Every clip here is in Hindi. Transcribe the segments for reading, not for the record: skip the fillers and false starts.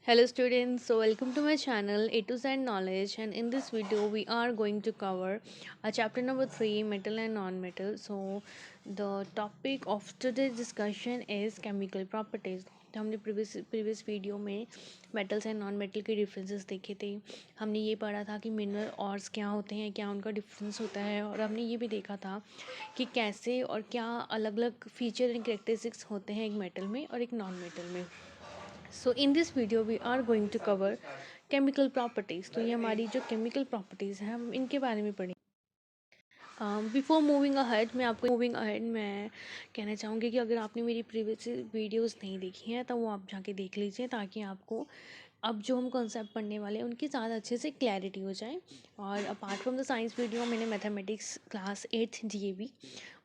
Hello students, so welcome to my channel A to Z Knowledge, and in this video we are going to cover chapter number 3, metal and non-metal. So the topic of today's discussion is chemical properties. तो हमने प्रीवियस वीडियो में मेटल्स एंड नॉन मेटल के डिफरेंसेस देखे थे। हमने ये पढ़ा था कि मिनरल ऑर्स क्या होते हैं, क्या उनका डिफरेंस होता है, और हमने ये भी देखा था कि कैसे और क्या अलग अलग फीचर एंड करेक्टरिस्टिक्स होते हैं एक मेटल में और एक नॉन मेटल में। So in this video we are going to cover chemical properties. तो ये हमारी जो केमिकल प्रॉपर्टीज़ हैं हम इनके बारे में पढ़ेंगे। बिफोर मूविंग अहेड मैं कहना चाहूँगी कि अगर आपने मेरी प्रीवियस वीडियोस नहीं देखी हैं तो वो आप जाके देख लीजिए, ताकि आपको अब जो हम कॉन्सेप्ट पढ़ने वाले हैं उनकी ज़्यादा अच्छे से क्लैरिटी हो जाए। और apart from the science video मैंने मैथमेटिक्स क्लास 8th DAV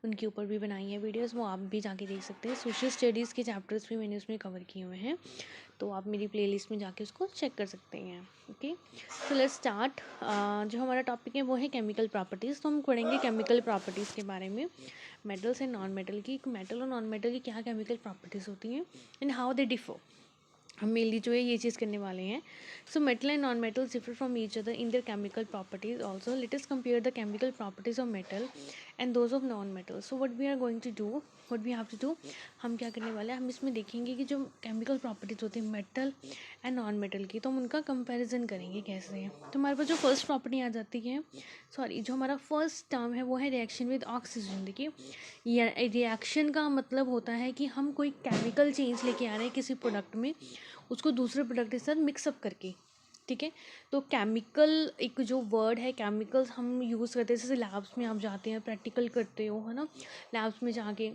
उनके ऊपर भी बनाई है वीडियोस, वो आप भी जाके देख सकते हैं। सोशल स्टडीज़ के चैप्टर्स भी मैंने उसमें कवर किए हुए हैं, तो आप मेरी प्लेलिस्ट में जाके उसको चेक कर सकते हैं। Okay, so let's start. जो हमारा टॉपिक है वो है केमिकल प्रॉपर्टीज़। तो हम पढ़ेंगे केमिकल प्रॉपर्टीज़ के बारे में, मेटल्स एंड नॉन मेटल की, मेटल और नॉन मेटल की क्या केमिकल प्रॉपर्टीज़ होती हैं एंड हाउ दे डिफर। हम मेनली जो है ये चीज़ करने वाले हैं। So metal and non metals differ from each other in their chemical properties also. Let us compare the chemical properties of metal and those of non metal. So what we are going to do, what we have to do, हम क्या करने वाले हैं, हम इसमें देखेंगे कि जो केमिकल प्रॉपर्टीज होती है मेटल एंड नॉन मेटल की, तो हम उनका कंपैरिजन करेंगे कैसे है। तो हमारे पास जो फर्स्ट प्रॉपर्टी आ जाती है, जो हमारा फर्स्ट टर्म है वो है रिएक्शन विद ऑक्सीजन। देखिए, रिएक्शन का मतलब होता है कि हम कोई केमिकल चेंज लेके आ रहे हैं किसी प्रोडक्ट में, उसको दूसरे प्रोडक्ट के साथ मिक्सअप करके। ठीक है, तो केमिकल एक जो वर्ड है, केमिकल्स हम यूज़ करते हैं, जैसे लैब्स में आप जाते हैं प्रैक्टिकल करते हो, है ना। लैब्स में जाके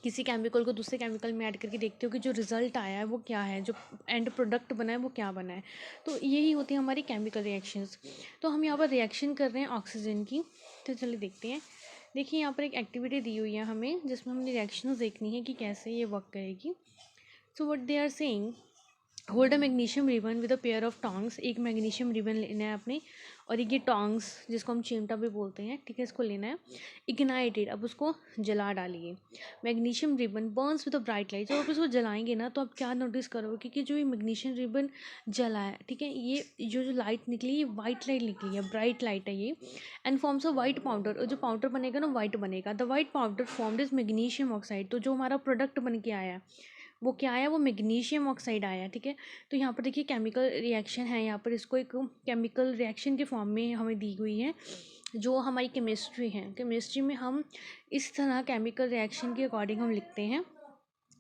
किसी केमिकल को दूसरे केमिकल में ऐड करके देखते हो कि जो रिज़ल्ट आया है वो क्या है, जो एंड प्रोडक्ट बना है वो क्या बना है। तो यही होती है हमारी केमिकल रिएक्शंस। तो हम यहाँ पर रिएक्शन कर रहे हैं ऑक्सीजन की। तो चलिए देखते हैं। देखिए, यहाँ पर एक एक्टिविटी दी हुई है हमें, जिसमें हमने रिएक्शंस देखनी है कि कैसे ये वर्क करेगी। So what they are saying, hold a magnesium ribbon with a pair of tongs. एक मैग्नीशियम रिबन लेना है अपने, और एक ये टोंग्स जिसको हम चिमटा भी बोलते हैं, ठीक है, इसको लेना है। इग्नाइटेड, अब उसको जला डालिए। Magnesium ribbon Burns with a bright light. जब आप इसको जलाएंगे ना, तो आप क्या नोटिस करोगे कि जो ये मैग्नीशियम रिबन जला है, ठीक है, ये जो लाइट निकली, ये वाइट लाइट निकली है, ब्राइट लाइट है ये, and forms a white powder. और जो पाउडर बनेगा ना, वाइट बनेगा। The white powder formed is magnesium oxide. तो जो हमारा प्रोडक्ट बन के आया है वो क्या आया, वो मैग्नीशियम ऑक्साइड आया। ठीक है, तो यहाँ पर देखिए केमिकल रिएक्शन है, यहाँ पर इसको एक केमिकल रिएक्शन के फॉर्म में हमें दी हुई है। जो हमारी केमिस्ट्री है, केमिस्ट्री में हम इस तरह केमिकल रिएक्शन के अकॉर्डिंग हम लिखते हैं।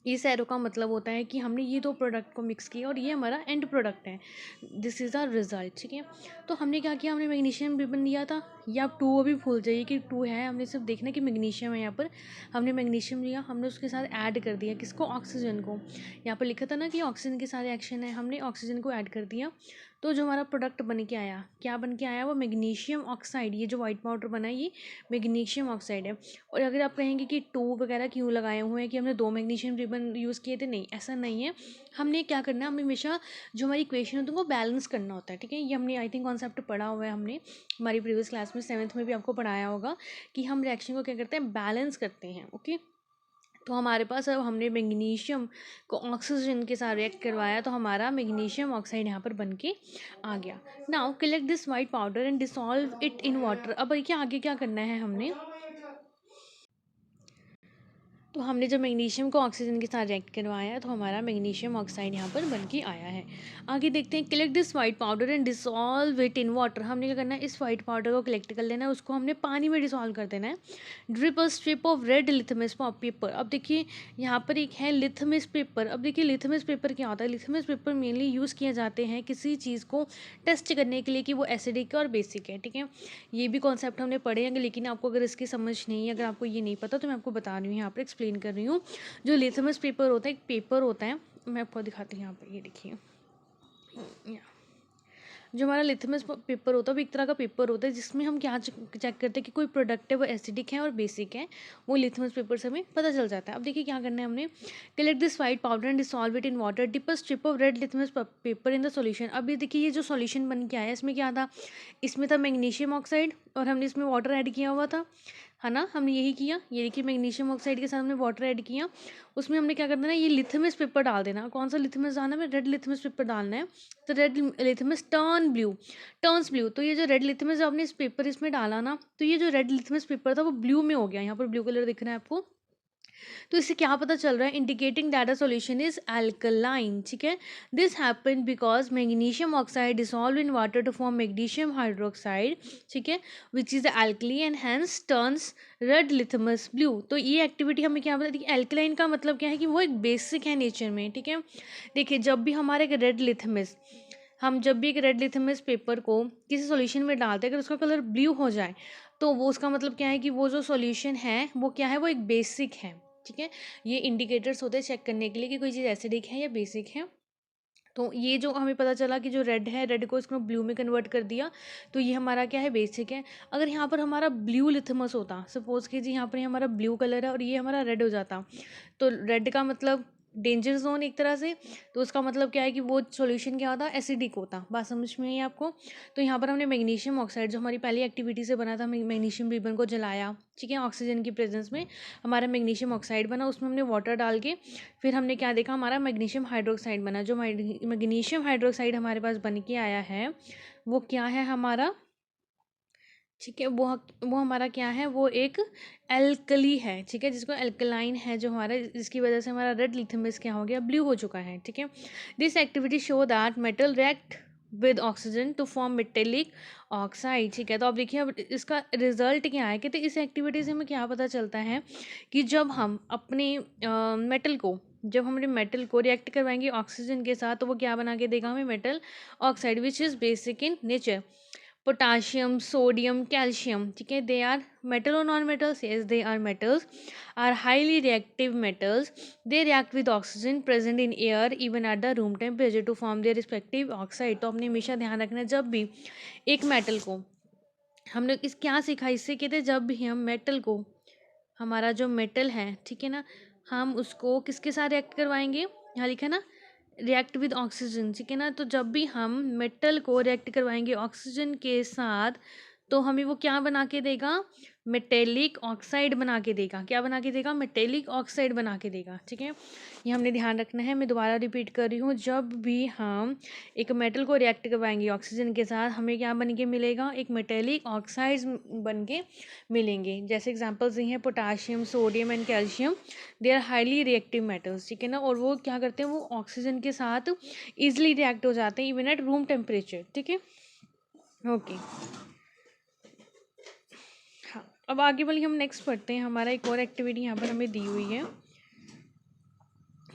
इस एरो का मतलब होता है कि हमने ये दो प्रोडक्ट को मिक्स किया और ये हमारा एंड प्रोडक्ट है, दिस इज़ द रिजल्ट। ठीक है, तो हमने क्या किया, हमने मैग्नीशियम रिबन लिया था, या आप टू अभी भूल जाइए कि टू है, हमने सिर्फ देखना कि मैग्नीशियम है। यहाँ पर हमने मैग्नीशियम लिया, हमने उसके साथ ऐड कर दिया किसको, ऑक्सीजन को। यहाँ पर लिखा था ना कि ऑक्सीजन के साथ रिएक्शन है, हमने ऑक्सीजन को ऐड कर दिया। तो जो हमारा प्रोडक्ट बन के आया, क्या बन के आया, वो मैग्नीशियम ऑक्साइड। ये जो वाइट पाउडर बना है ये मैग्नीशियम ऑक्साइड है। और अगर आप कहेंगे कि टू वगैरह क्यों लगाए हुए हैं, कि हमने दो मैग्नीशियम रिबन यूज़ किए थे, नहीं, ऐसा नहीं है। हमने क्या करना है, हमें हमेशा जो हमारी इक्वेशन होती है वो बैलेंस करना होता है। ठीक है, ये हमने आई थिंक कॉन्सेप्ट पढ़ा हुआ है, हमने हमारी प्रीवियस क्लास में 7th में भी आपको पढ़ाया होगा कि हम रिएक्शन को क्या करते हैं, बैलेंस करते हैं। ओके, तो हमारे पास अब हमने मैग्नीशियम को ऑक्सीजन के साथ रिएक्ट करवाया, तो हमारा मैग्नीशियम ऑक्साइड यहाँ पर बन के आ गया। Now collect this white powder and dissolve it in water. अब देखिए आगे क्या करना है हमने, तो हमने जब मैग्नीशियम को ऑक्सीजन के साथ रिएक्ट करवाया तो हमारा मैग्नीशियम ऑक्साइड यहाँ पर बन के आया है। आगे देखते हैं, collect this white powder and dissolve it in water. हमने क्या करना है, इस वाइट पाउडर को कलेक्ट कर लेना है, उसको हमने पानी में डिसॉल्व कर देना है। Drip a strip of red litmus paper. अब देखिए यहाँ पर एक है लिथमस पेपर। अब देखिए लिथमस पेपर क्या होता है, लिथमस पेपर मेनली यूज़ किए जाते हैं किसी चीज़ को टेस्ट करने के लिए कि वो एसिडिक है और बेसिक है। ठीक है, ये भी कॉन्सेप्ट हमने पढ़े हैं, लेकिन आपको अगर इसकी समझ नहीं है, अगर आपको ये नहीं पता, तो मैं आपको बता रही हूँ, यहाँ पर एक्सप्लेन कर रही हूँ। जो लिथमस पेपर होता है, एक पेपर होता है, मैं आपको दिखाती हूँ यहाँ पर, ये देखिए, जो हमारा लिथमस पेपर होता है वो एक तरह का पेपर होता है जिसमें हम क्या चेक करते हैं कि कोई प्रोडक्ट है वो एसिडिक है और बेसिक है, वो लिथमस पेपर से हमें पता चल जाता है। अब देखिए क्या करना है हमने, collect this white powder and dissolve it in water, dip a strip of red litmus paper in the solution. अब ये देखिए, ये जो सॉल्यूशन बन के आया, इसमें क्या था, इसमें था मैग्नीशियम ऑक्साइड और हमने इसमें वाटर ऐड किया हुआ था, है ना, हमने यही किया। ये देखिए मैग्नीशियम ऑक्साइड के साथ हमने वाटर ऐड किया, उसमें हमने क्या कर देना, ये लिथमस पेपर डाल देना। कौन सा लिथमस डालना है, रेड लिथमस पेपर डालना है। तो रेड लिथमस टर्न्स ब्लू। तो ये जो रेड लिथमस आपने इस पेपर इसमें डाला ना, तो ये जो रेड लिथमस पेपर था वो ब्लू में हो गया। यहाँ पर ब्लू कलर दिख रहा है आपको। तो इससे क्या पता चल रहा है, indicating that a solution is alkaline. ठीक है, this happen because magnesium oxide dissolve in water to form magnesium hydroxide, ठीक है, which is alkali and hence turns red litmus blue. तो ये एक्टिविटी हमें क्या बताती है, एल्कलाइन का मतलब क्या है कि वो एक बेसिक है नेचर में। ठीक है, देखिए जब भी हमारे हम जब भी एक रेड लिथमस पेपर को किसी सॉल्यूशन में डालते हैं, अगर उसका कलर ब्लू हो जाए तो वो उसका मतलब क्या है कि वो जो सॉल्यूशन है वो क्या है, वो एक बेसिक है। ठीक है, ये इंडिकेटर्स होते हैं चेक करने के लिए कि कोई चीज़ एसिडिक है या बेसिक है। तो ये जो हमें पता चला कि जो रेड है, रेड को इसको ब्लू में कन्वर्ट कर दिया, तो ये हमारा क्या है, बेसिक है। अगर यहाँ पर हमारा ब्लू लिथमस होता, सपोज कीजिए यहाँ पर हमारा ब्लू कलर है और ये हमारा रेड हो जाता, तो रेड का मतलब डेंजर जोन एक तरह से। तो उसका मतलब क्या है कि वो सॉल्यूशन क्या होता, एसिडिक होता। बात समझ में आई आपको। तो यहाँ पर हमने मैग्नीशियम ऑक्साइड जो हमारी पहली एक्टिविटी से बना था, मैग्नीशियम रिबन को जलाया, ठीक है, ऑक्सीजन की प्रेजेंस में हमारा मैग्नीशियम ऑक्साइड बना, उसमें हमने वाटर डाल के फिर हमने क्या देखा, हमारा मैग्नीशियम हाइड्रोक्साइड बना। जो मैग्नीशियम हाइड्रोक्साइड हमारे पास बन के आया है वो क्या है हमारा, ठीक है, वो हमारा क्या है, वो एक एल्कली है। ठीक है, जिसको एल्कलाइन है जो हमारा, जिसकी वजह से हमारा रेड लिथमस क्या हो गया, ब्लू हो चुका है। ठीक है, this activity show that metal react with oxygen to form metallic oxide. ठीक है, तो अब देखिए अब इसका रिजल्ट क्या है, कहते इस एक्टिविटी से हमें क्या पता चलता है कि जब हम अपने जब हमने मेटल को रिएक्ट करवाएंगे ऑक्सीजन के साथ, तो वो क्या बना के देगा हमें, metal oxide, which is basic in nature. Potassium, sodium, calcium, ठीक है, दे आर मेटल और non metals, yes they are metals, are highly reactive metals, they react with oxygen present in air even at the room temperature to form their respective oxide। तो आपने हमेशा ध्यान रखना है, जब भी एक मेटल को हमने इस क्या सीखा, इससे कहते हैं जब भी हम मेटल को, हमारा जो मेटल है, ठीक है ना, हम उसको किसके साथ रिएक्ट करवाएंगे, यहाँ लिखा है ना, रिएक्ट विद ऑक्सीजन। ठीक है ना, तो जब भी हम मेटल को रिएक्ट करवाएंगे ऑक्सीजन के साथ, तो हमें वो क्या बना के देगा, मेटेलिक ऑक्साइड बना के देगा। क्या बना के देगा, मेटेलिक ऑक्साइड बना के देगा। ठीक है, ये हमने ध्यान रखना है। मैं दोबारा रिपीट कर रही हूँ, जब भी हम एक मेटल को रिएक्ट करवाएंगे ऑक्सीजन के साथ, हमें क्या बन के मिलेगा, एक मेटेलिक ऑक्साइड्स बन के मिलेंगे। जैसे एग्जांपल्स ये हैं, potassium, sodium and calcium, they are highly reactive metals. ठीक है ना, और वो क्या करते हैं, वो ऑक्सीजन के साथ ईजिली रिएक्ट हो जाते हैं इवन एट रूम टेम्परेचर। ठीक है, ओके। हाँ, अब आगे वाली हम नेक्स्ट पढ़ते हैं। हमारा एक और एक्टिविटी यहाँ पर हमें दी हुई है।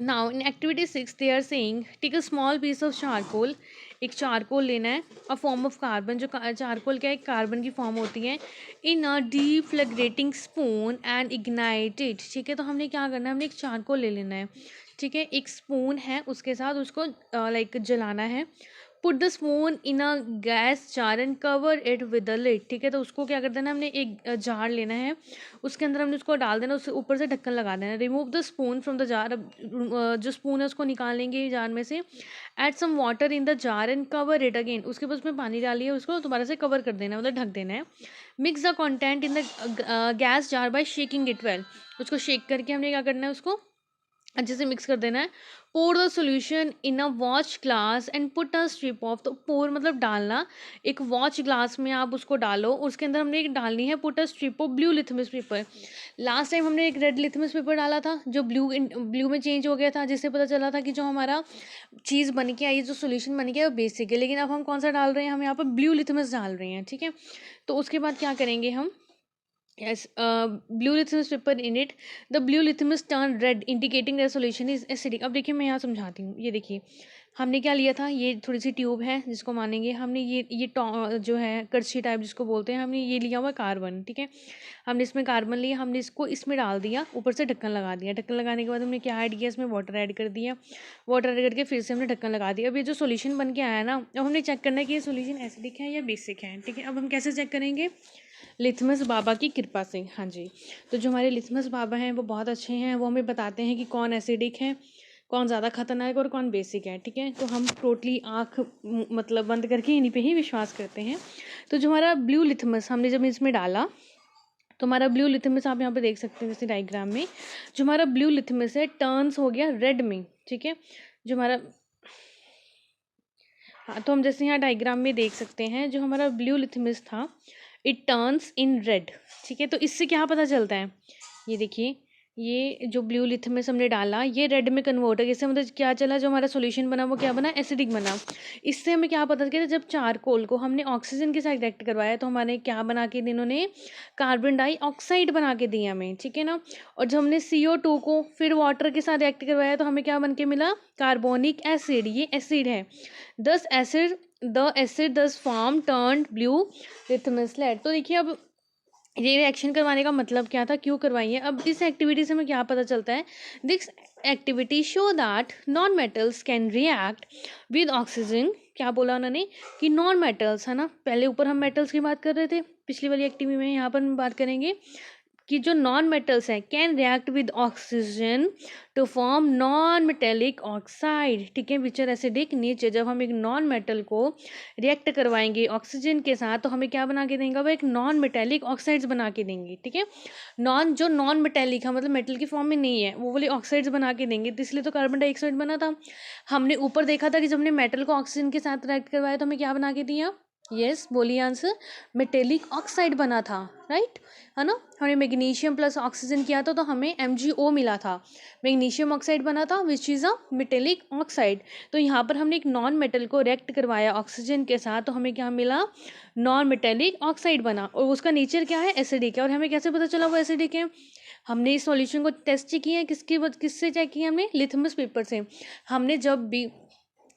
Now in activity 6 they are saying take a small piece of charcoal. एक चारकोल लेना है, अ फॉर्म ऑफ कार्बन। जो चारकोल क्या है, कार्बन की फॉर्म होती है, in a deflagrating spoon and ignited. ठीक है, तो हमने क्या करना है, हमने एक चारकोल ले लेना है। ठीक है, एक स्पून है, उसके साथ उसको लाइक जलाना है। Put the spoon in a gas jar and cover it with the lid. ठीक है, तो उसको क्या कर देना, हमने एक जार लेना है, उसके अंदर हमने उसको डाल देना, उससे ऊपर से ढक्कन लगा देना। Remove the spoon from the jar. अब जो स्पून है उसको निकाल लेंगे जार में से। Add some water in the jar and cover it again. उसके बाद उसमें पानी डालिए, उसको दोबारा से कवर कर देना है, मतलब ढक देना है। Mix the content in the gas jar by shaking it well. उसको शेक करके हमने क्या करना है, उसको अच्छे से मिक्स कर देना है। Pour the solution in a watch glass and put a strip of. तो पोर मतलब डालना, एक वॉच ग्लास में आप उसको डालो, उसके अंदर हमने एक डालनी है put a strip of blue litmus paper. Last time हमने एक रेड लिथमस पेपर डाला था जो ब्लू में चेंज हो गया था, जिससे पता चला था कि जो हमारा चीज़ बन के आई, जो सोल्यूशन बन के आई वो बेसिक है। लेकिन अब हम कौन सा डाल रहे हैं, हम यहाँ पर ब्लू लिथमस डाल रहे हैं। ठीक है, तो उसके बाद क्या करेंगे हम, yes, blue litmus paper in it, the blue litmus turn red indicating the solution is acidic। अब देखिए मैं यहाँ समझाती हूँ। ये देखिए हमने क्या लिया था, ये थोड़ी सी ट्यूब है जिसको मानेंगे हमने, ये जो है करछी टाइप जिसको बोलते हैं, हमने ये लिया हुआ कार्बन। ठीक है, हमने इसमें कार्बन लिया, हमने इसको इसमें डाल दिया, ऊपर से ढक्कन लगा दिया। ढक्कन लगाने के बाद हमने क्या ऐड किया, इसमें वाटर ऐड कर दिया। वाटर ऐड करके फिर से हमने ढक्कन लगा दिया। अब ये जो सोल्यूशन बन के आया ना, अब हमने चेक करना है कि ये सोल्यूशन एसिडिक है या बेसिक है। ठीक है, अब हम कैसे चेक करेंगे, लिथमस बाबा की कृपा से। हाँ जी, तो जो हमारे लिथमस बाबा हैं वो बहुत अच्छे हैं, वो हमें बताते हैं कि कौन एसिडिक है, कौन ज़्यादा खतरनाक और कौन बेसिक है। ठीक है, तो हम टोटली आँख मतलब बंद करके इन्हीं पे ही विश्वास करते हैं। तो जो हमारा ब्लू लिथमस हमने जब इसमें डाला, तो हमारा ब्लू लिथमस आप यहाँ पे देख सकते हैं जैसे डायग्राम में, जो हमारा ब्लू लिथमस है टर्न्स हो गया रेड में, ठीक है। जो हमारा, हाँ, तो हम जैसे यहाँ डायग्राम में देख सकते हैं जो हमारा ब्लू लिथमस था इट टर्न्स इन रेड, ठीक है। तो इससे क्या पता चलता है, ये देखिए, ये जो ब्लू लिथमस हमने डाला ये रेड में कन्वर्ट है, इससे मतलब क्या चला, जो हमारा सॉल्यूशन बना वो क्या बना, एसिडिक बना। इससे हमें क्या पता चला, जब चारकोल को हमने ऑक्सीजन के साथ रिएक्ट करवाया तो हमारे क्या बना के दी, इन्होंने कार्बन डाइऑक्साइड बना के दिया हमें, ठीक है ना। और जब हमने CO2 को फिर वाटर के साथ रिएक्ट करवाया तो हमें क्या बन के मिला, कार्बोनिक एसिड, ये एसिड है। This acid the acid this form turned blue litmus led. तो देखिए अब ये रिएक्शन करवाने का मतलब क्या था, क्यों करवाई है। अब इस एक्टिविटी से हमें क्या पता चलता है, this activity show that non metals can react with oxygen. क्या बोला उन्होंने कि नॉन मेटल्स, है ना, पहले ऊपर हम मेटल्स की बात कर रहे थे पिछली वाली एक्टिविटी में, यहाँ पर हम बात करेंगे कि जो नॉन मेटल्स हैं can react with oxygen to form non metallic oxide, ठीक है, विच आर एसिडिक नेचर। जब हम एक नॉन मेटल को रिएक्ट करवाएंगे ऑक्सीजन के साथ तो हमें क्या बना के देंगे, वो एक नॉन मेटेलिक ऑक्साइड्स बना के देंगे, ठीक है। जो नॉन मेटेलिक है मतलब मेटल की फॉर्म में नहीं है, वो वाले ऑक्साइड्स बना के देंगे, तो इसलिए तो कार्बन डाइऑक्साइड बना था। हमने ऊपर देखा था कि जब हमने मेटल को ऑक्सीजन के साथ रिएक्ट करवाया तो हमें क्या बना के दिया, यस बोलिए आंसर, मेटेलिक ऑक्साइड बना था, राइट, है ना। हमने मैग्नीशियम प्लस ऑक्सीजन किया था तो हमें MgO मिला था, मैग्नीशियम ऑक्साइड बना था which is a metallic oxide. तो यहाँ पर हमने एक नॉन मेटल को रिएक्ट करवाया ऑक्सीजन के साथ तो हमें क्या मिला, नॉन मेटेलिक ऑक्साइड बना, और उसका नेचर क्या है, एसिडिक है। और हमें कैसे पता चला वो एसिडिक है, हमने इस सॉल्यूशन को टेस्ट किया है, किससे चेक किया हमने, लिथमस पेपर से। हमने जब भी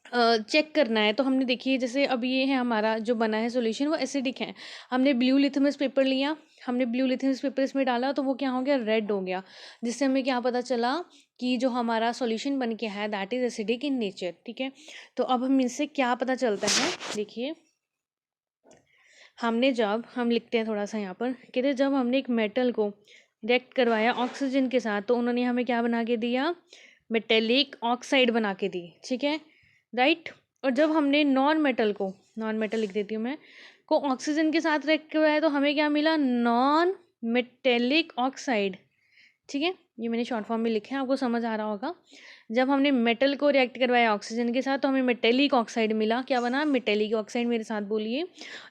चेक करना है तो हमने देखिए जैसे अब ये है हमारा जो बना है सॉल्यूशन वो एसिडिक है, हमने ब्लू लिथमस पेपर लिया, हमने ब्लू लिथमस पेपर इसमें डाला तो वो क्या हो गया, रेड हो गया, जिससे हमें क्या पता चला कि जो हमारा सॉल्यूशन बन के है that is acidic in nature, ठीक है। तो अब हम इससे क्या पता चलता है, देखिए हम लिखते हैं थोड़ा सा यहाँ पर, कहते जब हमने एक मेटल को रिएक्ट करवाया ऑक्सीजन के साथ तो उन्होंने हमें क्या बना के दिया, मेटेलिक ऑक्साइड बना के दी, ठीक है, राइट। और जब हमने नॉन मेटल लिख देती हूँ मैं, को ऑक्सीजन के साथ रिएक्ट करवाया तो हमें क्या मिला, नॉन मेटेलिक ऑक्साइड, ठीक है। ये मैंने शॉर्ट फॉर्म में लिखे हैं, आपको समझ आ रहा होगा। जब हमने मेटल को रिएक्ट करवाया ऑक्सीजन के साथ तो हमें मेटेलिक ऑक्साइड मिला, क्या बना, मेटेलिक ऑक्साइड, मेरे साथ बोलिए।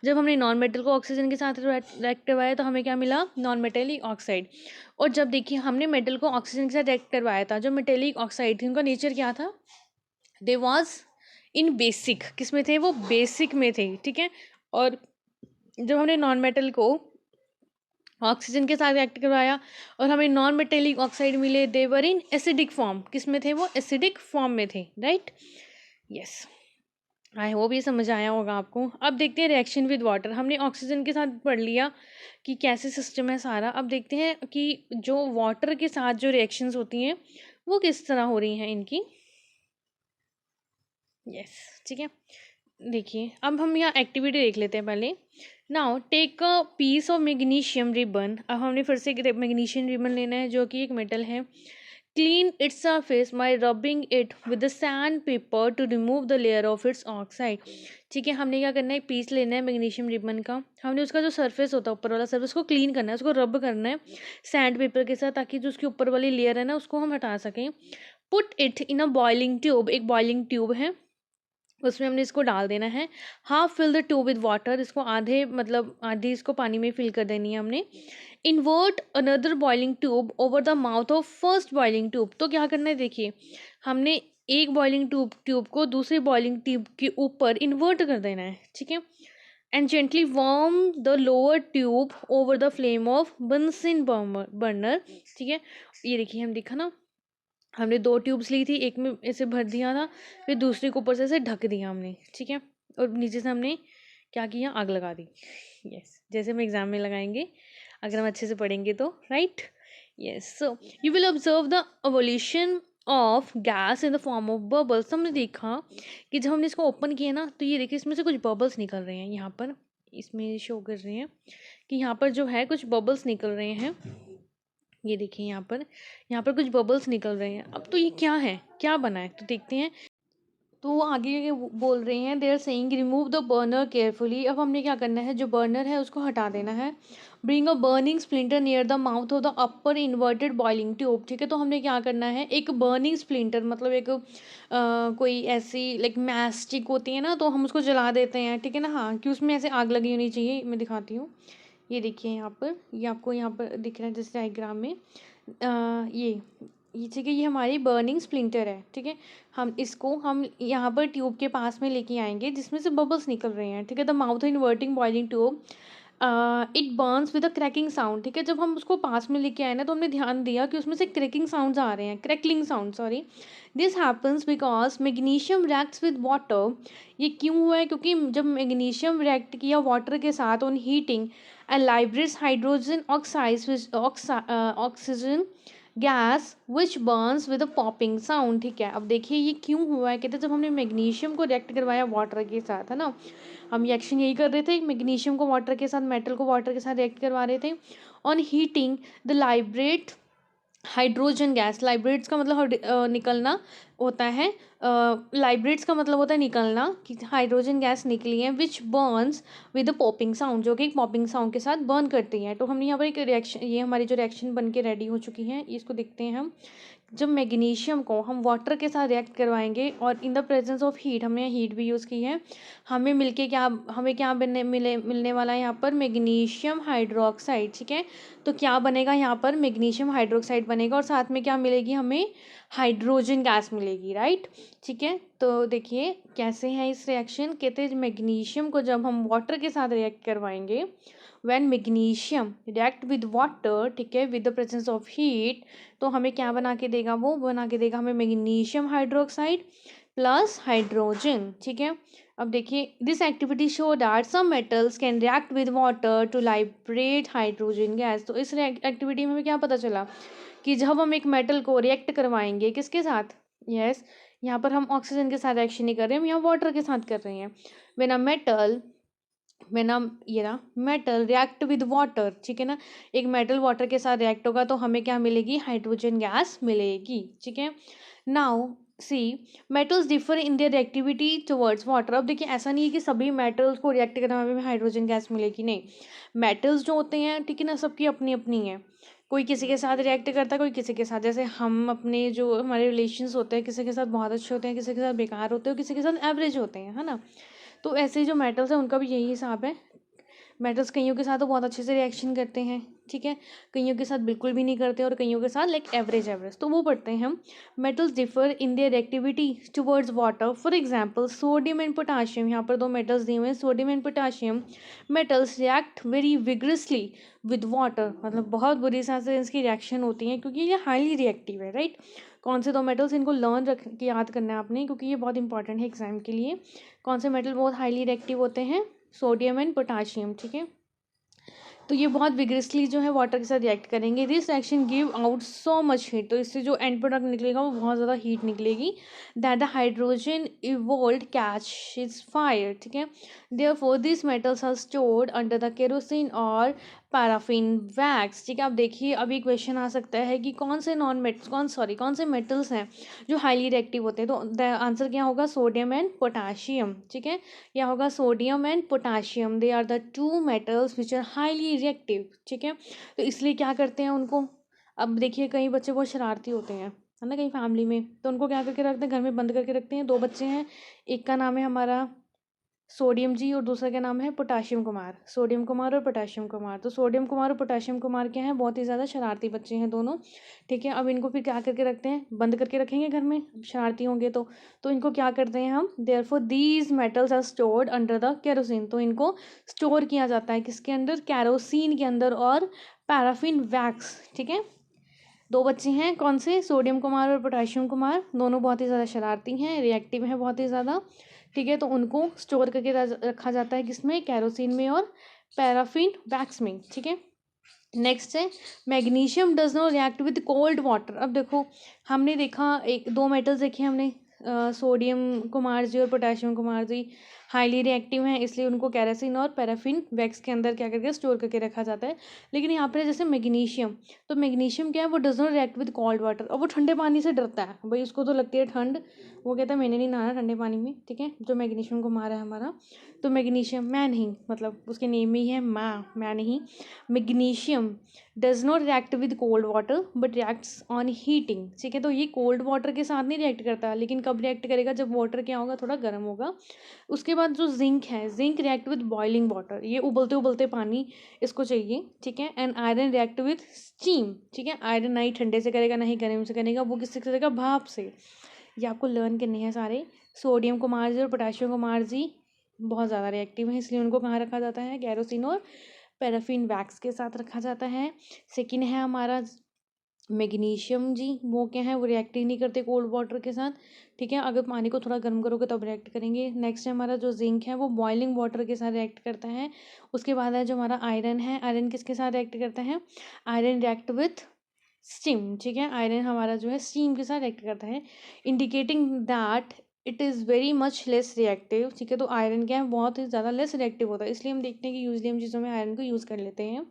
जब हमने नॉन मेटल को ऑक्सीजन के साथ रिएक्ट करवाया तो हमें क्या मिला, नॉन मेटेलिक ऑक्साइड। और जब देखिए हमने मेटल को ऑक्सीजन के साथ रिएक्ट करवाया था, जो मेटेलिक ऑक्साइड थी उनका नेचर क्या था, दे वॉज इन बेसिक, किस में थे वो, बेसिक में थे, ठीक है। और जब हमने नॉन मेटल को ऑक्सीजन के साथ रिएक्ट करवाया और हमें नॉन मेटेलिक ऑक्साइड मिले, दे वर इन एसिडिक फॉर्म, किस में थे वो, एसिडिक फॉर्म में थे, राइट, यस। आई होप ये समझ आया होगा आपको। अब देखते हैं रिएक्शन विद वाटर, हमने ऑक्सीजन के साथ पढ़ लिया कि कैसे सिस्टम है सारा। अब देखते हैं कि जो वाटर के साथ जो रिएक्शंस होती हैं वो किस तरह हो रही हैं इनकी, यस, ठीक है। देखिए अब हम यहाँ एक्टिविटी देख लेते हैं पहले। Now take a piece of magnesium ribbon, अब हमने फिर से मैग्नीशियम रिबन लेना है जो कि एक मेटल है। Clean its surface by rubbing it with the sand paper two remove the layer of its oxide, ठीक है। हमने क्या करना है, एक पीस लेना है मैग्नीशियम रिबन का, हमने उसका जो सरफेस होता है ऊपर वाला सरफेस को क्लीन करना है, उसको रब करना है सैंड पेपर के साथ ताकि जो उसके ऊपर वाली लेयर है ना उसको हम हटा सकें। Put it in a boiling tube, एक बॉइलिंग ट्यूब है उसमें हमने इसको डाल देना है। Half fill the tube with water, इसको आधे मतलब आधी इसको पानी में फिल कर देनी है हमने। Invert another boiling tube over the mouth of first boiling tube, तो क्या करना है देखिए, हमने एक बॉइलिंग ट्यूब को दूसरे बॉइलिंग ट्यूब के ऊपर इन्वर्ट कर देना है, ठीक है। And gently warm the lower tube over the flame of Bunsen burner, ठीक है। ये देखिए हम देखा ना, हमने 2 ट्यूब्स ली थी, एक में ऐसे भर दिया था, फिर दूसरे को ऊपर से ऐसे ढक दिया हमने, ठीक है। और नीचे से हमने क्या किया, आग लगा दी, यस, जैसे हम एग्जाम में लगाएंगे अगर हम अच्छे से पढ़ेंगे तो, right, yes. So you will observe the evolution of gas in the form of bubbles. हमने देखा कि जब हमने इसको ओपन किया ना तो ये देखिए इसमें से कुछ बबल्स निकल रहे हैं, यहाँ पर इसमें शो कर रहे हैं कि यहाँ पर जो है कुछ बबल्स निकल रहे हैं, ये देखिए यहाँ पर कुछ बबल्स निकल रहे हैं। अब तो ये क्या है, क्या बना है, तो देखते हैं। तो वो आगे बोल रहे हैं, they are saying remove the burner carefully. अब हमने क्या करना है, जो बर्नर है उसको हटा देना है। Bring a burning splinter near the mouth of the upper inverted boiling tube. ठीक है, तो हमने क्या करना है, एक बर्निंग स्प्लिंटर मतलब एक कोई ऐसी लाइक मैच स्टिक होती है ना, तो हम उसको जला देते हैं। ठीक है ना, हाँ, कि उसमें ऐसे आग लगी होनी चाहिए। मैं दिखाती हूँ, ये देखिए यहाँ पर, ये आपको यहाँ पर दिख रहा है जैसे डायग्राम में। ये ठीक है, ये हमारी बर्निंग स्प्लिंटर है। ठीक है, हम यहाँ पर ट्यूब के पास में लेके आएंगे जिसमें से बबल्स निकल रहे हैं। ठीक है, the mouth inverting boiling tube, it burns with a cracking sound. ठीक है, जब हम उसको पास में लेके आए ना, तो हमने ध्यान दिया कि उसमें से क्रैकिंग साउंड्स आ रहे हैं, crackling sound, sorry. This happens because magnesium reacts with water. ये क्यों हुआ है, क्योंकि जब मैग्नीशियम रिएक्ट किया वाटर के साथ on heating and liberates hydrogen oxide oxygen gas which burns with a popping sound. ठीक है, अब देखिए ये क्यों हुआ है, कहते हैं जब हमने मैग्नीशियम को रिएक्ट करवाया वाटर के साथ, है ना, हम रिएक्शन यही कर रहे थे, मैग्नीशियम को वाटर के साथ, मेटल को वाटर के साथ रिएक्ट करवा रहे थे। On heating the liberate hydrogen gas, liberates का मतलब निकलना होता है, लाइब्रेट्स का मतलब होता है निकलना, कि हाइड्रोजन गैस निकली है, which burns with a popping sound, जो कि एक पॉपिंग साउंड के साथ बर्न करती है। तो हमने यहाँ पर एक रिएक्शन, ये हमारी जो रिएक्शन बन के रेडी हो चुकी है, इसको देखते हैं हम। जब मैग्नीशियम को हम वाटर के साथ रिएक्ट करवाएंगे और in the presence of heat, हमने हीट भी यूज़ की है, हमें क्या मिलने वाला है यहाँ पर, मैग्नीशियम हाइड्रोक्साइड। ठीक है, तो क्या बनेगा यहाँ पर, मैग्नीशियम हाइड्रोक्साइड बनेगा और साथ में क्या मिलेगी हमें, हाइड्रोजन गैस मिलेगी, राइट। ठीक है, तो देखिए कैसे है इस रिएक्शन, कहते हैं मैग्नीशियम को जब हम वाटर के साथ रिएक्ट करवाएंगे, when magnesium react with water, ठीक है, with the presence of heat, तो हमें क्या बना के देगा, वो बना के देगा हमें मैग्नीशियम हाइड्रोक्साइड प्लस हाइड्रोजन। ठीक है, अब देखिए this activity show that some metals can react with water to liberate hydrogen gas. तो इस एक्टिविटी में हमें क्या पता चला, कि जब हम एक मेटल को रिएक्ट करवाएंगे किसके साथ, यस, यहाँ पर हम ऑक्सीजन के साथ रिएक्शन नहीं कर रहे हैं, हम यहाँ वाटर के साथ कर रहे हैं। When a metal react with water, ठीक है ना, एक मेटल वाटर के साथ रिएक्ट होगा तो हमें क्या मिलेगी, हाइड्रोजन गैस मिलेगी। ठीक है, now see metals differ in their reactivity towards water. अब देखिए ऐसा नहीं है कि सभी मेटल्स को रिएक्ट करने में हाइड्रोजन गैस मिलेगी, नहीं, मेटल्स जो होते हैं, ठीक है ना, सबकी अपनी अपनी है, कोई किसी के साथ रिएक्ट करता है, कोई किसी के साथ, जैसे हम अपने जो हमारे रिलेशंस होते हैं, किसी के साथ बहुत अच्छे होते हैं, किसी के साथ बेकार होते हैं, किसी के साथ एवरेज होते हैं, है ना। तो ऐसे जो मेटल्स हैं उनका भी यही हिसाब है, मेटल्स कईयों के साथ तो बहुत अच्छे से रिएक्शन करते हैं, ठीक है, कईयों के साथ बिल्कुल भी नहीं करते, और कईयों के साथ लाइक एवरेज, तो वो पढ़ते हैं हम। Metals differ in their activity towards water, for example sodium and potassium, यहाँ पर दो मेटल्स दिए हुए हैं, sodium and potassium metals react very vigorously with water, मतलब बहुत बुरी तरह से इसकी रिएक्शन होती है, क्योंकि ये हाईली रिएक्टिव है, राइट। कौन से दो मेटल्स, इनको लर्न रख के याद करना है आपने, क्योंकि ये बहुत इंपॉर्टेंट है एग्जाम के लिए। कौन से मेटल बहुत हाईली रिएक्टिव होते हैं, सोडियम एंड पोटाशियम। ठीक है, तो ये बहुत विग्रसली जो है वाटर के साथ रिएक्ट करेंगे, this reaction give out so much heat, तो इससे जो एंड प्रोडक्ट निकलेगा वो बहुत ज़्यादा हीट निकलेगी, that the hydrogen evolved catch is fire. ठीक है, therefore this metals are stored under the kerosene और पैराफिन वैक्स। ठीक है, अब देखिए अभी क्वेश्चन आ सकता है कि कौन से मेटल्स हैं जो हाईली रिएक्टिव होते हैं, तो द आंसर क्या होगा, सोडियम एंड पोटाशियम। ठीक है, या होगा sodium and potassium, they are the two metals which are highly reactive. ठीक है, तो इसलिए क्या करते हैं उनको, अब देखिए कई बच्चे बहुत शरारती होते हैं, है ना, कई फैमिली में, तो उनको क्या करके रखते हैं, घर में बंद करके रखते हैं। दो बच्चे हैं, एक का नाम है हमारा सोडियम जी और दूसरा का नाम है पोटाशियम कुमार, सोडियम कुमार और पोटाशियम कुमार। तो सोडियम कुमार और पोटाशियम कुमार क्या है, बहुत ही ज़्यादा शरारती बच्चे हैं दोनों। ठीक है, अब इनको फिर क्या करके रखते हैं, बंद करके रखेंगे घर में, शरारती होंगे तो इनको क्या करते हैं हम, therefore these metals are stored under the kerosene, तो इनको स्टोर किया जाता है किसके अंदर, कैरोसिन के अंदर और पैराफिन वैक्स। ठीक है, दो बच्चे हैं, कौन से, सोडियम कुमार और पोटाशियम कुमार, दोनों बहुत ही ज़्यादा शरारती हैं, रिएक्टिव हैं बहुत ही ज़्यादा। ठीक है, तो उनको स्टोर करके रखा जाता है किसमें, कैरोसिन में और पैराफिन वैक्स में। ठीक है, नेक्स्ट है magnesium does not react with cold water. अब देखो हमने देखा, एक दो मेटल्स देखे हमने, सोडियम कुमार जी और potassium Kumar ji, highly reactive हैं, इसलिए उनको केरोसिन और पैराफिन वैक्स के अंदर क्या करके स्टोर करके रखा जाता है। लेकिन यहाँ पर जैसे मैग्नीशियम, तो मैग्नीशियम क्या है, वो does not react with cold water, और वो ठंडे पानी से डरता है भाई, उसको तो लगती है ठंड, वो कहता है मैंने नहीं नहाना ठंडे पानी में, ठीक है, जो मैग्नीशियम को मारा है हमारा। तो मैग्नीशियम, मैं नहीं, मतलब उसके नेम में ही है मैं नहीं, magnesium does not react with cold water but reacts on heating, ठीक है। तो ये कोल्ड वाटर के साथ नहीं रिएक्ट करता, लेकिन कब रिएक्ट करेगा, जब वाटर क्या होगा, थोड़ा गर्म होगा। उसके बाद जो जिंक है, zinc react with boiling water, ये उबलते उबलते पानी इसको चाहिए, ठीक है। And iron react with steam, ठीक है, आयरन ना ही ठंडे से करेगा ना ही गर्म से करेगा, वो किससे करेगा, भाप से। ये आपको लर्न करने हैं सारे। सोडियम कुमार जी और पोटाशियम कुमार जी बहुत ज़्यादा रिएक्टिव हैं, इसलिए उनको कहाँ रखा जाता है, केरोसिन और पैराफिन वैक्स के साथ रखा जाता है। सेकेंड है हमारा मैग्नीशियम जी, वो क्या है, वो रिएक्ट ही नहीं करते कोल्ड वाटर के साथ, ठीक है, अगर पानी को थोड़ा गर्म करोगे तब रिएक्ट करेंगे। नेक्स्ट है हमारा जो जिंक है, वो बॉइलिंग वाटर के साथ रिएक्ट करता है। उसके बाद है जो हमारा आयरन है, आयरन किसके साथ रिएक्ट करता है, आयरन रिएक्ट विथ स्टीम, ठीक है, आयरन हमारा जो है स्टीम के साथ रिएक्ट करता है, indicating that it is very much less reactive, ठीक है। तो आयरन क्या है, बहुत ही ज़्यादा लेस रिएक्टिव होता है, इसलिए हम देखते हैं कि यूजली हम चीज़ों में आयरन को यूज़ कर लेते हैं।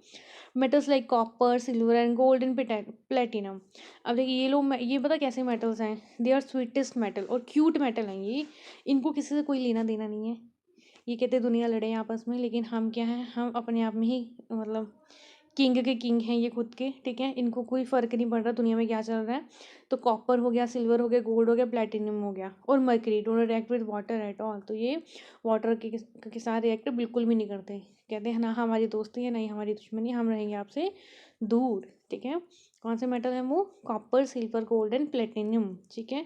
Metals like copper, silver and gold and platinum. अब देखिए ये लोग, ये पता कैसे मेटल्स हैं, दे आर स्वीटेस्ट मेटल और क्यूट मेटल हैं ये, इनको किसी से कोई लेना देना नहीं है। ये कहते दुनिया लड़े आपस में, लेकिन हम क्या हैं, हम अपने आप में ही मतलब किंग के किंग हैं ये खुद के, ठीक है, इनको कोई फ़र्क नहीं पड़ रहा दुनिया में क्या चल रहा है। तो कॉपर हो गया, सिल्वर हो गया, गोल्ड हो गया, प्लेटिनम हो गया, और mercury don't react with water at all. तो ये वाटर के साथ रिएक्ट बिल्कुल भी नहीं करते, कहते हैं ना हमारी दोस्ती है ना ही हमारी दुश्मनी, हम रहेंगे आपसे दूर, ठीक है। कौन से मेटल है वो, copper, silver, gold and platinum, ठीक है।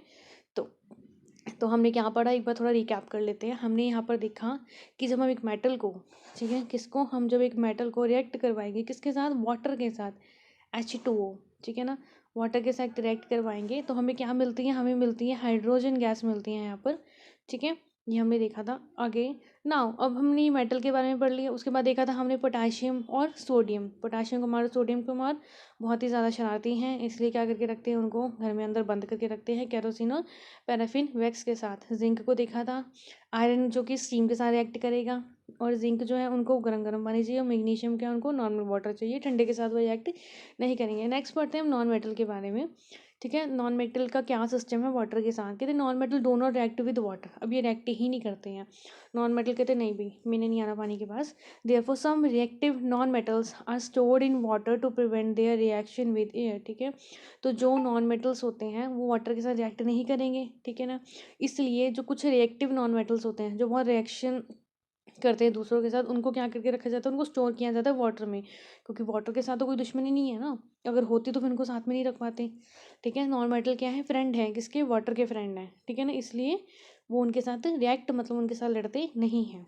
तो हमने क्या पढ़ा, एक बार थोड़ा रिकैप कर लेते हैं। हमने यहाँ पर देखा कि जब हम एक मेटल को, ठीक है, किसको, हम जब एक मेटल को रिएक्ट करवाएंगे किसके साथ, वाटर के साथ, H2O, ठीक है ना, वाटर के साथ रिएक्ट करवाएंगे तो हमें क्या मिलती है, हमें मिलती है हाइड्रोजन गैस मिलती है यहाँ पर, ठीक है। ये हमने देखा था आगे। नाउ अब हमने ये मेटल के बारे में पढ़ लिया, उसके बाद देखा था हमने पोटाशियम और sodium, potassium Kumar, sodium Kumar बहुत ही ज़्यादा शरारती हैं, इसलिए क्या करके रखते हैं, उनको घर में अंदर बंद करके रखते हैं केरोसिन और पैराफिन वैक्स के साथ। जिंक को देखा था, आयरन जो कि स्टीम के साथ रिएक्ट करेगा, और जिंक जो है उनको गर्म गर्म पानी चाहिए, और मैग्नीशियम क्या है, उनको नॉर्मल वाटर चाहिए, ठंडे के साथ वो रिएक्ट नहीं करेंगे। नेक्स्ट पढ़ते हैं हम नॉन मेटल के बारे में, ठीक है। नॉन मेटल का क्या सिस्टम है वाटर के साथ, कहते हैं non metal dough not react with water, अब ये रिएक्ट ही नहीं करते हैं नॉन मेटल, कहते नहीं भाई मैंने नहीं आना पानी के पास। Therefore some reactive non metals are stored in water to prevent their reaction with air, ठीक है। तो जो नॉन मेटल्स होते हैं वो वाटर के साथ रिएक्ट नहीं करेंगे, ठीक है ना, इसलिए जो कुछ रिएक्टिव नॉन मेटल्स होते हैं जो बहुत रिएक्शन करते हैं दूसरों के साथ, उनको क्या करके रखा जाता है, उनको स्टोर किया जाता है वाटर में, क्योंकि वाटर के साथ तो कोई दुश्मनी नहीं है ना, अगर होती तो फिर उनको साथ में नहीं रख पाते, ठीक है। नॉन मेटल क्या है, फ्रेंड है किसके, वाटर के फ्रेंड हैं, ठीक है ना, इसलिए वो उनके साथ रिएक्ट मतलब उनके साथ लड़ते नहीं हैं।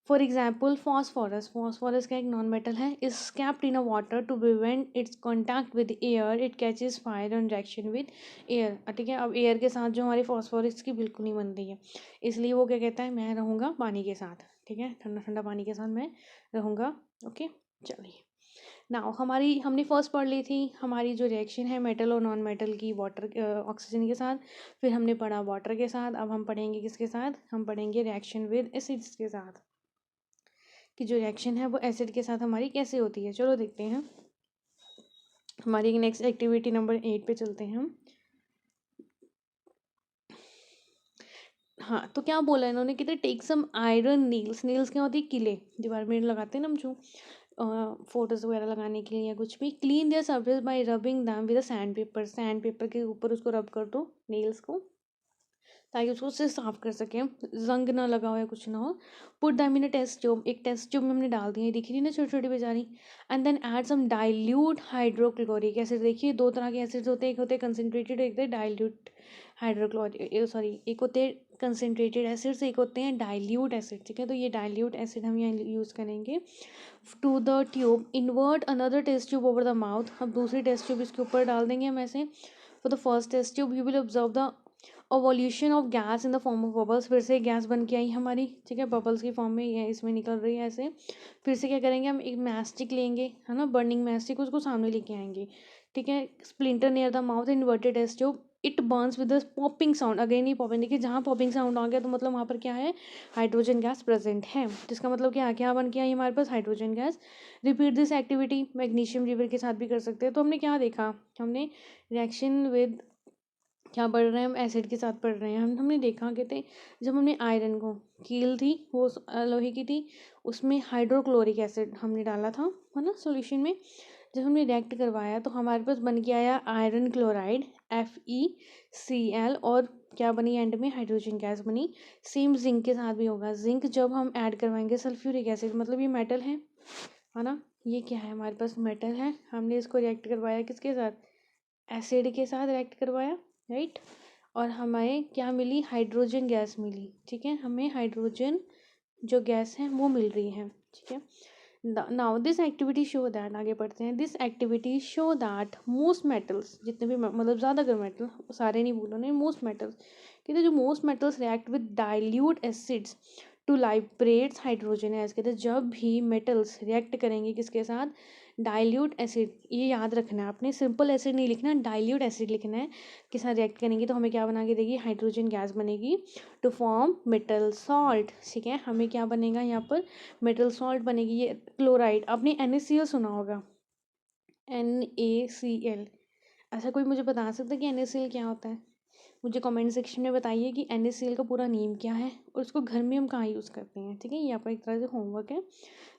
फॉर एग्जाम्पल फॉस्फोरस, फॉस्फोरस का एक नॉन मेटल है, is capped in a water to prevent its contact with air, it catches fire on reaction with air, ठीक है। अब एयर के साथ जो हमारी फॉस्फोरस की बिल्कुल नहीं बनती है, इसलिए वो क्या कहता है, मैं रहूँगा पानी के साथ, ठीक है, ठंडा ठंडा पानी के साथ मैं रहूँगा, ओके। चलिए नाउ हमारी, हमने फर्स्ट पढ़ ली थी हमारी जो रिएक्शन है मेटल और नॉन मेटल की, वाटर ऑक्सीजन के साथ, फिर हमने पढ़ा वाटर के साथ, अब हम पढ़ेंगे किसके साथ, हम पढ़ेंगे रिएक्शन विद एसिड्स के साथ, कि जो रिएक्शन है वो एसिड के साथ हमारी कैसे होती है। चलो देखते हैं, हमारी नेक्स्ट एक्टिविटी नंबर 8 पे चलते हैं हम। हाँ तो क्या बोला इन्होंने, कहते take some iron nails, nails क्या होती है, किले दीवार में लगाते हैं ना हम, जो फोटोज़ वगैरह लगाने के लिए या कुछ भी, clean their surface by rubbing them with sand paper, sand paper के ऊपर उसको रब कर दो नील्स को, ताकि उसको उससे साफ कर सकें, जंग ना लगा हो या कुछ ना हो। Put them in a test tube, एक टेस्ट ट्यूब में हमने डाल दिया, दिख रही ना छोटी छोटी बेचारी, and then add some dilute hydrochloric acid. देखिए दो तरह के एसिड्स होते हैं, एक होते हैं कंसनट्रेटेड, एक होते हैं डाइल्यूट हाइड्रोक्लोरिक, सॉरी एक होते हैं कंसनट्रेटेड एसिड्स, एक होते हैं डाइल्यूट एसिड, ठीक है। तो ये डाइल्यूट एसिड हम यहाँ यूज़ करेंगे। To the tube invert another test tube over the mouth, हम दूसरी टेस्ट ट्यूब इसके ऊपर डाल देंगे हम ऐसे। For the first test tube you will observe the evolution of gas in the form of bubbles, फिर से गैस बन के आई हमारी, ठीक है, बबल्स की फॉर्म में ये इसमें निकल रही है ऐसे। फिर से क्या करेंगे, हम एक मैस्टिक लेंगे, है ना, बर्निंग मैस्टिक, उसको सामने लेके आएंगे, ठीक है। Splinter near the mouth, inverted test tube it burns with the popping sound. Again ये पॉपिंग, देखिए जहाँ पॉपिंग साउंड आ गया तो मतलब वहाँ पर क्या है, हाइड्रोजन गैस प्रेजेंट है, जिसका मतलब क्या क्या बन गया हमारे पास, hydrogen gas. Repeat this activity magnesium रिवर के साथ भी कर सकते हैं। तो हमने क्या देखा, हमने रिएक्शन विद क्या पढ़ रहे हैं हम, एसिड के साथ पढ़ रहे हैं। हमने देखा, कहते जब हमने आयरन को, कील थी वो लोहे की थी, उसमें हाइड्रोक्लोरिक एसिड हमने डाला था, है ना, सॉल्यूशन में। जब हमने रिएक्ट करवाया तो हमारे पास बन के आया आयरन क्लोराइड FeCl, और क्या बनी एंड में, हाइड्रोजन गैस बनी। सेम जिंक के साथ भी होगा। जिंक जब हम ऐड करवाएंगे सल्फ्यूरिक एसिड, मतलब ये मेटल है ना, ये क्या है हमारे पास, मेटल है। हमने इसको रिएक्ट करवाया किसके साथ, एसिड के साथ रिएक्ट करवाया, राइट। और हमें क्या मिली, हाइड्रोजन गैस मिली, ठीक है, हमें हाइड्रोजन जो गैस है वो मिल रही है, ठीक है। Now this activity show that, आगे बढ़ते हैं, this activity show that most metals, जितने भी मतलब ज़्यादातर मेटल, सारे नहीं बोलो नहीं, मोस्ट मेटल्स, कहते जो most metals react with dilute acids to liberates hydrogen gas. कहते जब भी मेटल्स रिएक्ट करेंगे किसके साथ, डाइल्यूट एसिड, ये याद रखना है आपने, सिंपल एसिड नहीं लिखना, डाइल्यूट एसिड लिखना है, के साथ रिएक्ट करेंगे तो हमें क्या बना के देगी, हाइड्रोजन गैस बनेगी टू फॉर्म मेटल सॉल्ट, ठीक है। हमें क्या बनेगा यहाँ पर, मेटल सॉल्ट बनेगी। ये क्लोराइड, आपने NaCl सुना होगा, NaCl। अच्छा, कोई मुझे बता सकता है कि NaCl क्या होता है, मुझे कमेंट सेक्शन में बताइए कि NaCl का पूरा नेम क्या है और उसको घर में हम कहाँ यूज़ करते हैं, ठीक है। ये आपका एक तरह से होमवर्क है।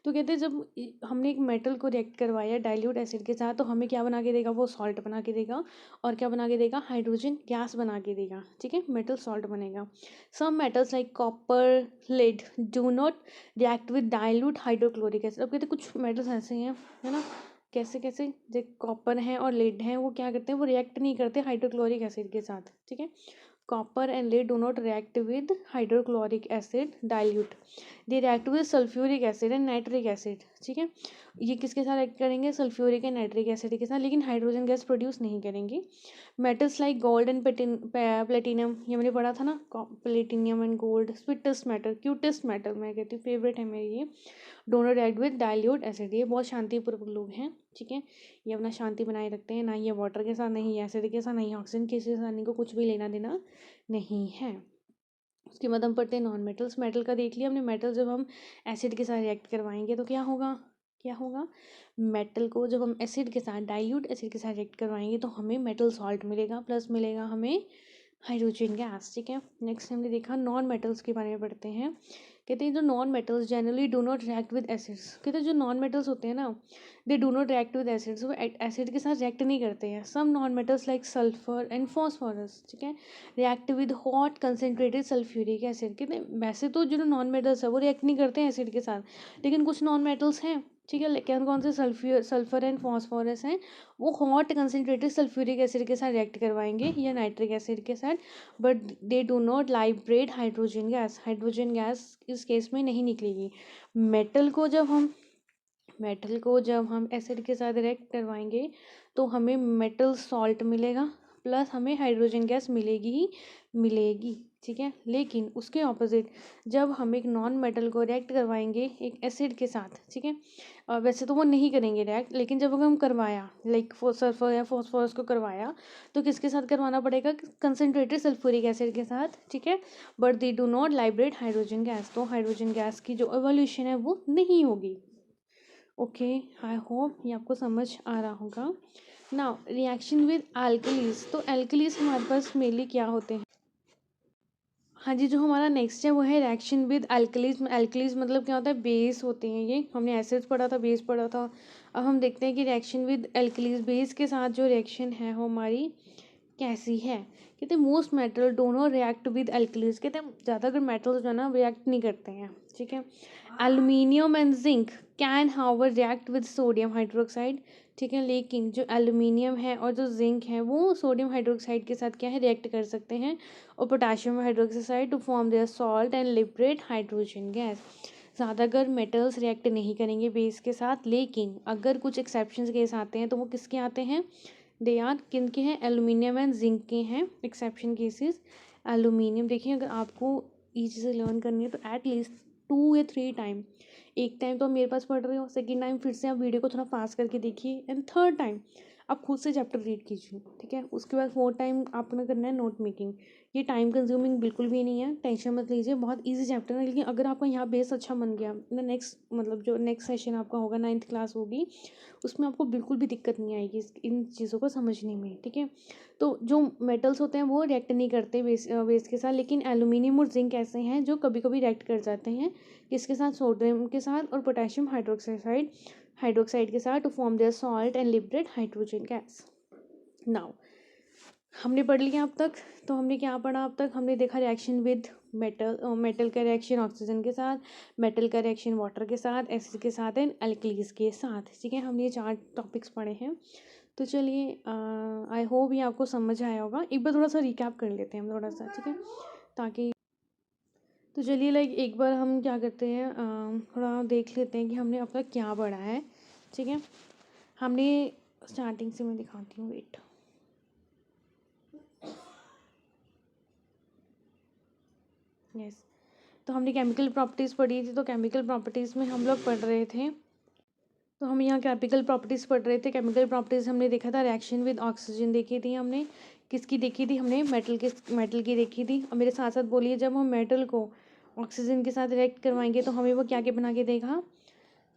तो कहते हैं जब हमने एक मेटल को रिएक्ट करवाया डाइल्यूट एसिड के साथ तो हमें क्या बना के देगा, वो सॉल्ट बना के देगा, और क्या बना के देगा, हाइड्रोजन गैस बना के देगा, ठीक है, मेटल सॉल्ट बनेगा। Some metals like copper, lead do not react with dilute hydrochloric acid. अब कहते हैं कुछ मेटल्स ऐसे हैं, है ना, कैसे कैसे, जो कॉपर हैं और लेड हैं वो क्या करते हैं, वो रिएक्ट नहीं करते हाइड्रोक्लोरिक एसिड के साथ, ठीक है। Copper and lead do not react with hydrochloric acid dilute, they react with sulphuric acid and nitric acid, ठीक है। ये किसके साथ रिएक्ट करेंगे, सल्फ्यूरिक एंड नाइट्रिक एसिड के साथ, लेकिन हाइड्रोजन गैस प्रोड्यूस नहीं करेंगे। Metals like gold and platinum, ये मैंने पढ़ा था ना, platinum and gold, sweetest metal, cutest metal, मैं कहती हूँ फेवरेट है मेरी ये, don't react with dilute acid. ये बहुत शांतिपूर्वक लोग हैं, ठीक है, ये अपना शांति बनाए रखते हैं, ना ये वाटर के साथ, नहीं एसिड के साथ, नहीं ऑक्सीजन के साथ, इनको कुछ भी लेना देना नहीं है। उसके बाद हम पढ़ते हैं नॉन मेटल्स। मेटल का देख लिया हमने, मेटल जब हम एसिड के साथ रिएक्ट करवाएंगे तो क्या होगा, क्या होगा, मेटल को जब हम एसिड के साथ, डाइल्यूट एसिड के साथ रिएक्ट करवाएंगे तो हमें मेटल सॉल्ट मिलेगा, प्लस मिलेगा हमें हाइड्रोजन गैस, ठीक है। नेक्स्ट हमने देखा नॉन मेटल्स के बारे में पढ़ते हैं। कहते हैं जो non metals generally do not react with acids, कहते हैं जो नॉन मेटल्स होते हैं ना, they do not react with acids, वो एसिड के साथ रिएक्ट नहीं करते हैं। Some non metals like sulphur and phosphorus, ठीक है, react with hot concentrated sulphuric acid. कहते हैं वैसे तो जो नॉन मेटल्स है वो रिएक्ट नहीं करते हैं एसिड के साथ, लेकिन कुछ नॉन मेटल्स हैं, ठीक है, कौन कौन से, सल्फर एंड फॉस्फोरस हैं, वो हॉट कंसेंट्रेटेड सल्फ्यूरिक एसिड के साथ रिएक्ट करवाएंगे या नाइट्रिक एसिड के साथ, but they do not Lybrate hydrogen gas, hydrogen gas इस केस में नहीं निकलेगी। मेटल को जब हम एसिड के साथ रिएक्ट करवाएंगे तो हमें मेटल सॉल्ट मिलेगा, प्लस हमें हाइड्रोजन गैस मिलेगी ही मिलेगी, ठीक है। लेकिन उसके ऑपोजिट जब हम एक नॉन मेटल को रिएक्ट करवाएंगे एक एसिड के साथ, ठीक है, वैसे तो वो नहीं करेंगे रिएक्ट, लेकिन जब अगर हम करवाया लाइक सल्फर या फॉस्फोरस को करवाया तो किसके साथ करवाना पड़ेगा, कंसनट्रेटेड सल्फ्यूरिक एसिड के साथ, ठीक है, but they do not Lybrate hydrogen gas, तो हाइड्रोजन गैस की जो एवोल्यूशन है वो नहीं होगी। ओके, आई होप ये आपको समझ आ रहा होगा। नाउ रिएक्शन विद एल्कलीज, तो एल्कलीज हमारे पास मेनली क्या होते हैं, हाँ जी, जो हमारा नेक्स्ट है वो है रिएक्शन विद एल्कलीज। एल्कलीज मतलब क्या होता है, बेस होते हैं ये, हमने एसिड्स पढ़ा था, बेस पढ़ा था। अब हम देखते हैं कि रिएक्शन विद एल्कलीज, बेस के साथ जो रिएक्शन है वो हमारी कैसी है। कहते हैं most metal don't react with alkalis, कहते हैं ज़्यादातर मेटल्स जो है ना रिएक्ट नहीं करते हैं, ठीक है। Aluminium and zinc can however react with sodium hydroxide, ठीक है, लेकिन जो एल्यूमिनियम है और जो जिंक है वो सोडियम हाइड्रोक्साइड के साथ क्या है, रिएक्ट कर सकते हैं, और potassium hydroxide to form their salt and liberate hydrogen gas. ज़्यादातर मेटल्स रिएक्ट नहीं करेंगे बेस के साथ, लेकिन अगर कुछ एक्सेप्शंस केस आते हैं तो वो किसके आते हैं, दे आर किन के हैं, एल्यूमिनियम एंड जिंक के हैं एक्सेप्शन केसेस। एल्यूमिनियम देखिए, अगर आपको ये चीज़ें लर्न करनी है तो एटलीस्ट 2 या 3 टाइम, एक टाइम तो आप मेरे पास पढ़ रहे हो, सेकेंड टाइम फिर से आप वीडियो को थोड़ा फास्ट करके देखिए, एंड थर्ड टाइम आप खुद से चैप्टर रीड कीजिए, ठीक है। उसके बाद 4 टाइम आपने करना है नोट मेकिंग। ये टाइम कंज्यूमिंग बिल्कुल भी नहीं है, टेंशन मत लीजिए, बहुत ईजी चैप्टर है। लेकिन अगर आपका यहाँ बेस अच्छा बन गया, नेक्स्ट मतलब जो नेक्स्ट सेशन आपका होगा, 9th क्लास होगी, उसमें आपको बिल्कुल भी दिक्कत नहीं आएगी इन चीज़ों को समझने में, ठीक है। तो जो मेटल्स होते हैं वो रिएक्ट नहीं करते बेस के साथ, लेकिन एल्यूमिनियम और जिंक ऐसे हैं जो कभी कभी रिएक्ट कर जाते हैं, किसके साथ, सोडियम के साथ और पोटेशियम हाइड्रोक्साइड के साथ, to form their salt and liberate hydrogen gas. Now हमने पढ़ लिया अब तक। तो हमने क्या पढ़ा अब तक? हमने देखा रिएक्शन विद मेटल का रिएक्शन ऑक्सीजन के साथ, मेटल का रिएक्शन वाटर के साथ, एसिड के साथ एंड एल्कलीज के साथ, ठीक है। हमने ये 4 टॉपिक्स पढ़े हैं। तो चलिए, आई होप ये आपको समझ आया होगा। एक बार थोड़ा सा रिकैप कर लेते हैं हम थोड़ा सा, ठीक है, ताकि तो चलिए एक बार हम क्या करते हैं, थोड़ा देख लेते हैं कि हमने अब तक क्या पढ़ा है, ठीक है। हमने स्टार्टिंग से मैं दिखाती हूँ, वेट। यस, तो हमने केमिकल प्रॉपर्टीज़ पढ़ी थी। तो केमिकल प्रॉपर्टीज़ में हम लोग पढ़ रहे थे, तो हम यहाँ केमिकल प्रॉपर्टीज़ पढ़ रहे थे। केमिकल प्रॉपर्टीज़ हमने देखा था, रिएक्शन विद ऑक्सीजन देखी थी हमने। किसकी देखी थी हमने? मेटल की देखी थी। और मेरे साथ साथ बोलिए, जब हम मेटल को ऑक्सीजन के साथ रिएक्ट करवाएंगे तो हमें वो क्या क्या बना के देगा?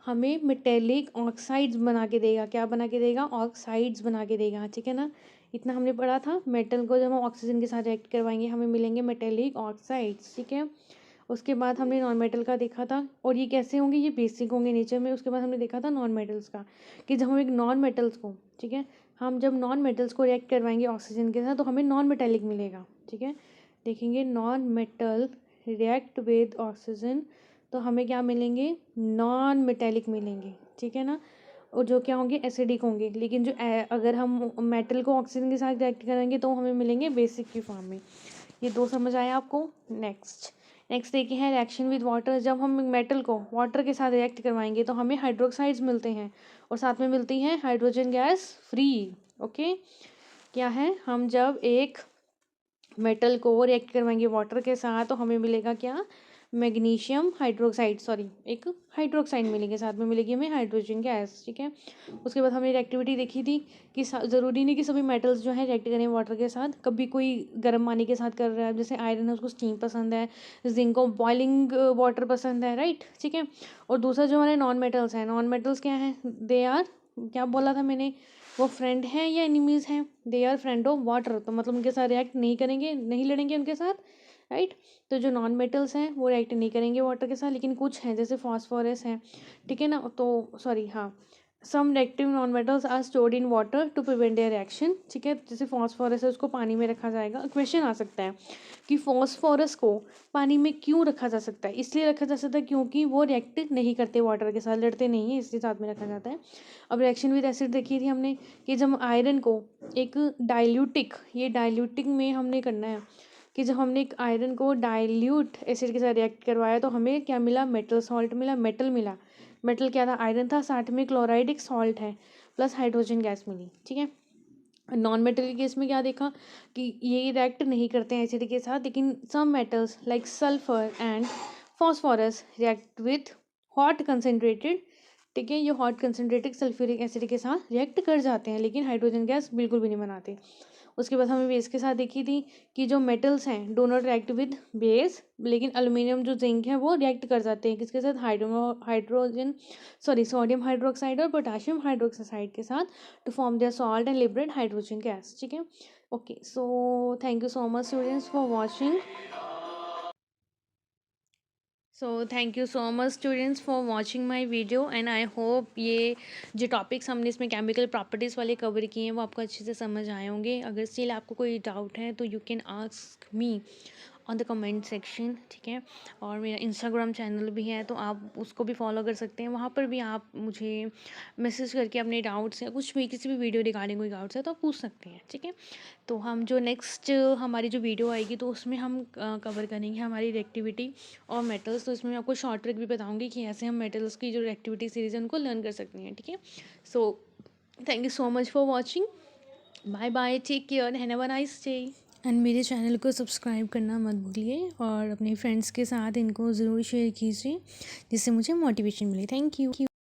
हमें मेटेलिक ऑक्साइड्स बना के देगा। क्या बना के देगा? ऑक्साइड्स बना के देगा, ठीक है ना। इतना हमने पढ़ा था। मेटल को जब हम ऑक्सीजन के साथ रिएक्ट करवाएंगे हमें मिलेंगे मेटेलिक ऑक्साइड्स, ठीक है। उसके बाद हमने नॉन मेटल का देखा था, और ये कैसे होंगे? ये बेसिक होंगे नेचर में। उसके बाद हमने देखा था नॉन मेटल्स का, कि जब हम एक नॉन मेटल्स को, ठीक है, हम जब नॉन मेटल्स को रिएक्ट करवाएंगे ऑक्सीजन के साथ तो हमें नॉन मेटेलिक मिलेगा, ठीक है। देखेंगे non metal react with oxygen तो हमें क्या मिलेंगे? नॉन मेटेलिक मिलेंगे, ठीक है ना। और जो क्या होंगे? एसिडिक होंगे। लेकिन जो अगर हम मेटल को ऑक्सीजन के साथ रिएक्ट करेंगे तो हमें मिलेंगे बेसिक की फॉर्म में। ये 2 समझ आया आपको? नेक्स्ट देखिए है रिएक्शन विद वाटर। जब हम मेटल को वाटर के साथ रिएक्ट करवाएंगे तो हमें हाइड्रोक्साइड्स मिलते हैं, और साथ में मिलती हैं हाइड्रोजन गैस फ्री, ओके। क्या है? हम जब एक मेटल को रिएक्ट करवाएंगे वाटर के साथ तो हमें मिलेगा क्या? मैग्नीशियम हाइड्रोक्साइड, सॉरी, एक हाइड्रोक्साइड मिलेंगे, साथ में मिलेगी हमें हाइड्रोजन गैस, ठीक है। उसके बाद हमने रिएक्टिविटी देखी थी कि ज़रूरी नहीं कि सभी मेटल्स जो है रिएक्ट करें वाटर के साथ। कभी कोई गर्म पानी के साथ कर रहा है, जैसे आयरन है उसको स्टीम पसंद है, जिंक को बॉइलिंग वाटर पसंद है, राइट, ठीक है। और दूसरा जो हमारे नॉन मेटल्स हैं, नॉन मेटल्स क्या हैं? दे आर, क्या बोला था मैंने? वो फ्रेंड हैं या एनिमीज़ हैं? They are friend of water. तो मतलब उनके साथ रिएक्ट नहीं करेंगे, नहीं लड़ेंगे उनके साथ, राइट। तो जो नॉन मेटल्स हैं वो रिएक्ट नहीं करेंगे वाटर के साथ, लेकिन कुछ हैं जैसे फॉस्फोरस है, ठीक है ना। तो सॉरी, हाँ, some reactive non metals are stored in water to prevent their reaction, ठीक है। जैसे फॉस्फोरस है उसको पानी में रखा जाएगा। क्वेश्चन आ सकता है कि फॉस्फोरस को पानी में क्यों रखा जा सकता है? इसलिए रखा जा सकता है क्योंकि वो रिएक्ट नहीं करते वाटर के साथ, लड़ते नहीं हैं, इसलिए साथ में रखा जाता है। अब रिएक्शन विद एसिड देखी थी हमने कि जब आयरन को एक डाइल्यूटिक, ये डाइल्यूटिक में हमने करना है कि जब हमने एक आयरन को डाइल्यूट एसिड के साथ रिएक्ट करवाया तो हमें क्या मिला? मेटल सॉल्ट मिला, मेटल मिला। मेटल क्या था? आयरन था, साथ में क्लोराइड एक सॉल्ट है, प्लस हाइड्रोजन गैस मिली, ठीक है। नॉन मेटल के केस में क्या देखा कि ये रिएक्ट नहीं करते हैं एसिड के साथ, लेकिन some metals like sulphur and phosphorus react with hot concentrated, ठीक है। ये हॉट कंसेंट्रेटेड सल्फ्यूरिक एसिड के साथ रिएक्ट कर जाते हैं, लेकिन हाइड्रोजन गैस बिल्कुल भी नहीं बनाते। उसके बाद हमें बेस के साथ देखी थी कि जो मेटल्स हैं do not react with base, लेकिन एल्यूमिनियम जो जिंक है वो रिएक्ट कर जाते हैं किसके साथ? हाइड्रोजन सॉरी सोडियम हाइड्रोक्साइड और पोटाशियम हाइड्रोक्साइड के साथ, to form their salt and liberate hydrogen gas, ठीक है। Okay, so thank you so much students for watching. So thank you so much students for watching my video, and I hope ये जो टॉपिक्स हमने इसमें केमिकल प्रॉपर्टीज़ वाले कवर किए हैं वो आपको अच्छे से समझ आए होंगे। अगर स्टिल आपको कोई डाउट है तो you can ask me on the comment section, ठीक है। और मेरा इंस्टाग्राम चैनल भी है तो आप उसको भी फॉलो कर सकते हैं। वहाँ पर भी आप मुझे मैसेज करके अपने डाउट्स या कुछ भी, किसी भी वीडियो रिगार्डिंग कोई डाउट्स है तो आप पूछ सकते हैं, ठीक है। तो हम जो नेक्स्ट हमारी जो वीडियो आएगी तो उसमें हम कवर करेंगे हमारी रिएक्टिविटी और मेटल्स। तो इसमें मैं आपको शॉर्ट ट्रिक भी बताऊँगी कि ऐसे हम मेटल्स की जो रिएक्टिविटी सीरीज़ है उनको लर्न कर सकते हैं, ठीक है। So thank you so much for watching, bye bye, take care, have a nice day. And मेरे चैनल को सब्सक्राइब करना मत भूलिए, और अपने फ्रेंड्स के साथ इनको ज़रूर शेयर कीजिए जिससे मुझे मोटिवेशन मिले। Thank you.